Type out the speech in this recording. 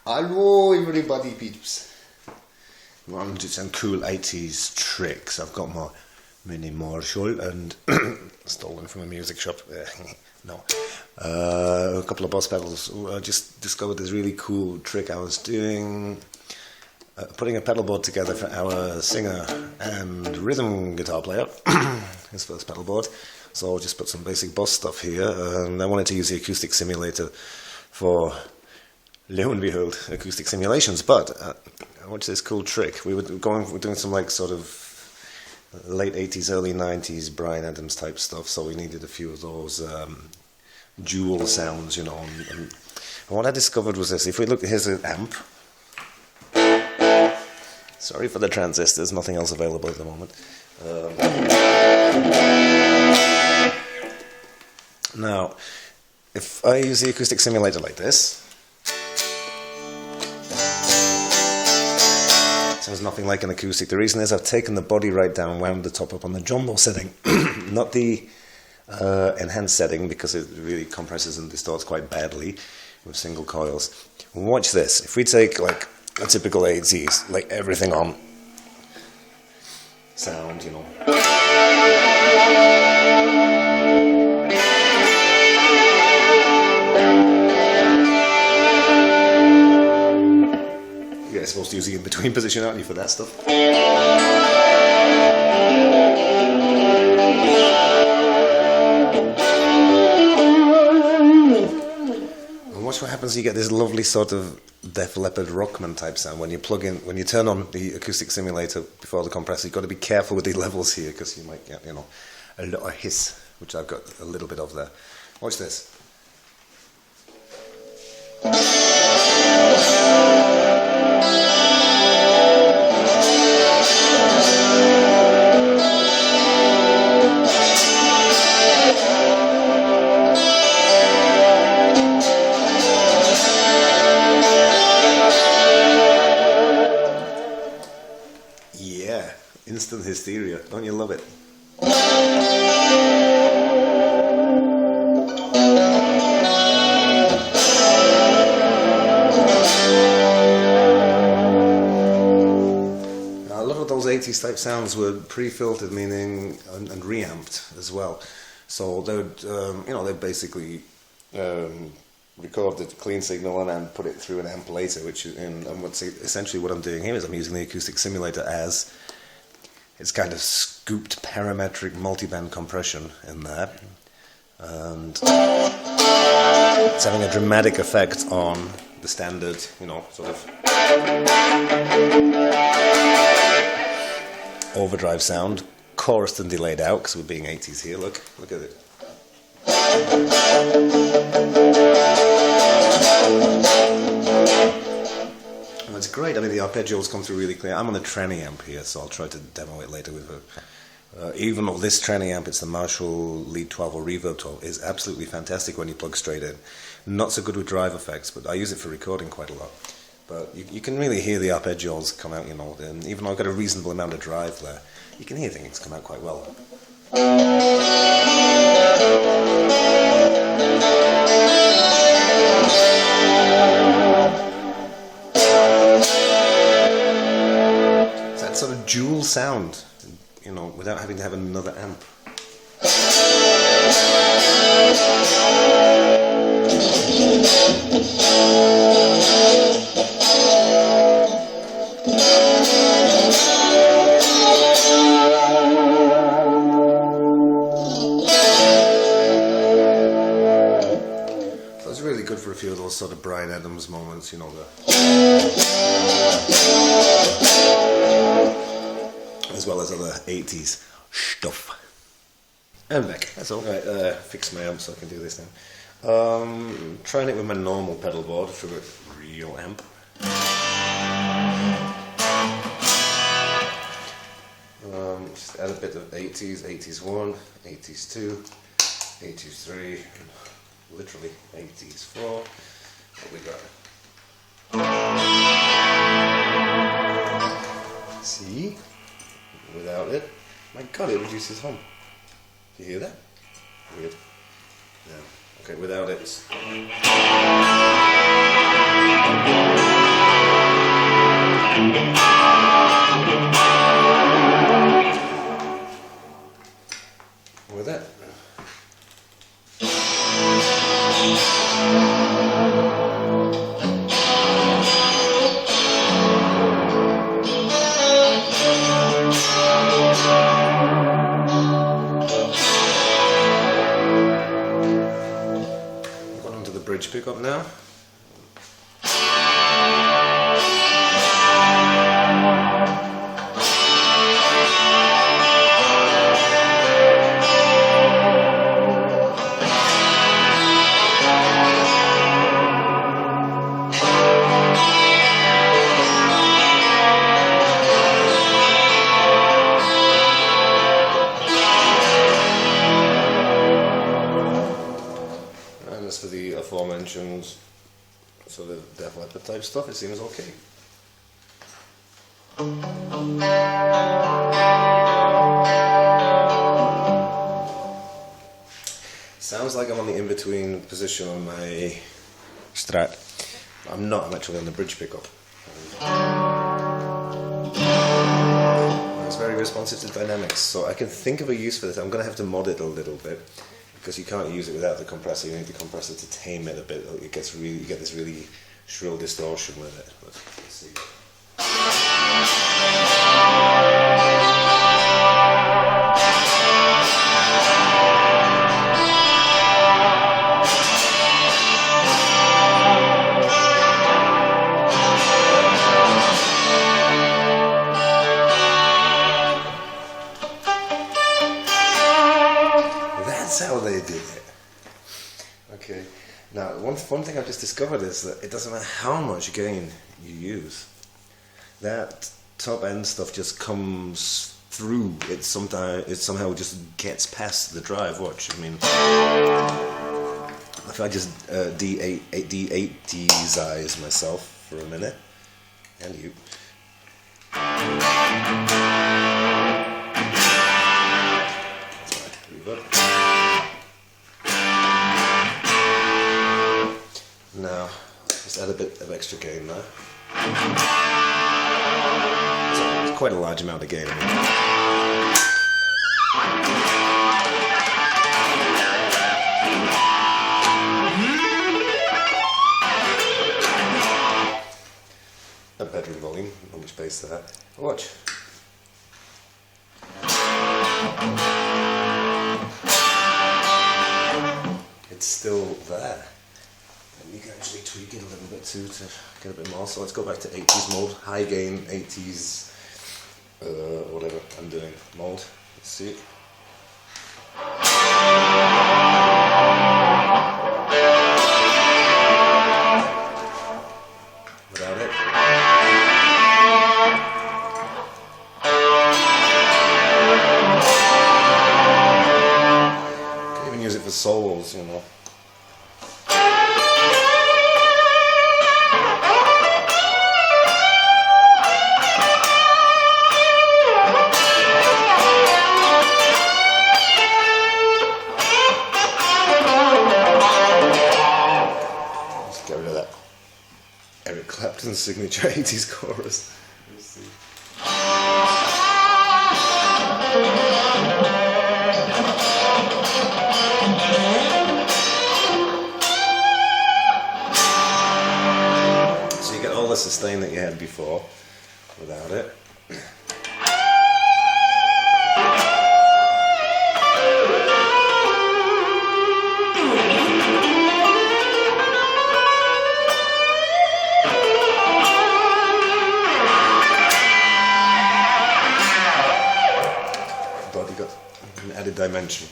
Hello everybody peeps. We want to do some cool 80s tricks. I've got my mini Marshall and stolen from a music shop. No. A couple of Boss pedals. I just discovered this really cool trick I was doing. Putting a pedal board together for our singer and rhythm guitar player. His first pedal board. So I'll just put some basic Boss stuff here. And I wanted to use the acoustic simulator for, lo and behold, acoustic simulations. But what's this cool trick? We're doing some like sort of late 80s, early 90s Bryan Adams type stuff. So we needed a few of those dual sounds, you know. And what I discovered was this. If we look, here's an amp. Sorry for the transistors, nothing else available at the moment. Now, if I use the acoustic simulator like this, sounds nothing like an acoustic. The reason is I've taken the body right down, wound the top up on the jumbo setting, not the enhanced setting, because it really compresses and distorts quite badly with single coils. Watch this. If we take like a typical 80s, like everything on sound, you know. You're supposed to use the in-between position, aren't you, for that stuff? And watch what happens. You get this lovely sort of Def Leppard Rockman type sound when you plug in, when you turn on the acoustic simulator before the compressor. You've got to be careful with the levels here because you might get, you know, a lot of hiss, which I've got a little bit of there. Watch this. Yeah, instant hysteria. Don't you love it? Now, a lot of those 80s type sounds were pre-filtered, meaning and reamped as well. So they would, you know, they basically record the clean signal and put it through an amp later, which is, and essentially what I'm doing here is I'm using the acoustic simulator as it's kind of scooped parametric multiband compression in there, and it's having a dramatic effect on the standard, you know, sort of overdrive sound, chorused and delayed out because we're being 80s here. Look at it. And it's great. I mean, the arpeggios come through really clear. I'm on a tranny amp here, so I'll try to demo it later with a. Even though this tranny amp, it's the Marshall Lead 12 or Reverb 12, is absolutely fantastic when you plug straight in. Not so good with drive effects, but I use it for recording quite a lot. But you can really hear the arpeggios come out, you know. And even though I've got a reasonable amount of drive there, you can hear things come out quite well. It's that sort of dual sound, you know, without having to have another amp. Really good for a few of those sort of Bryan Adams moments, you know, as well as other 80s stuff. And back, that's all. Right, fix my amp so I can do this now. Trying it with my normal pedal board through a real amp. Just add a bit of 80s, 80s 1, 80s 2, 80s 3, literally 80s 4. What we got? See? Without it. My god, it reduces hum. Do you hear that? Weird. Yeah. Okay, without it. With it. Got onto the bridge pickup now. For the aforementioned sort of Def Leppard type stuff, it seems okay. Sounds like I'm on the in-between position on my Strat. I'm not, I'm actually on the bridge pickup. It's very responsive to dynamics, so I can think of a use for this. I'm going to have to mod it a little bit, because you can't use it without the compressor. You need the compressor to tame it a bit. It gets really, you get this really shrill distortion with it. But let's see. That's how they did it. Okay. Now, one thing I've just discovered is that it doesn't matter how much gain you use. That top end stuff just comes through. It somehow just gets past the drive. Watch. I mean, if I just D80s myself for a minute, and you. Now, just add a bit of extra gain there. So it's quite a large amount of gain. A bedroom volume, not much bass there. Watch. It's still there. You can actually tweak it a little bit too to get a bit more. So let's go back to 80s mode, high gain 80s, whatever I'm doing mode. Let's see. Without it. Can even use it for solos, you know. Clapton's signature 80s chorus. Let's see. So you get all the sustain that you had before without it. Added dimension.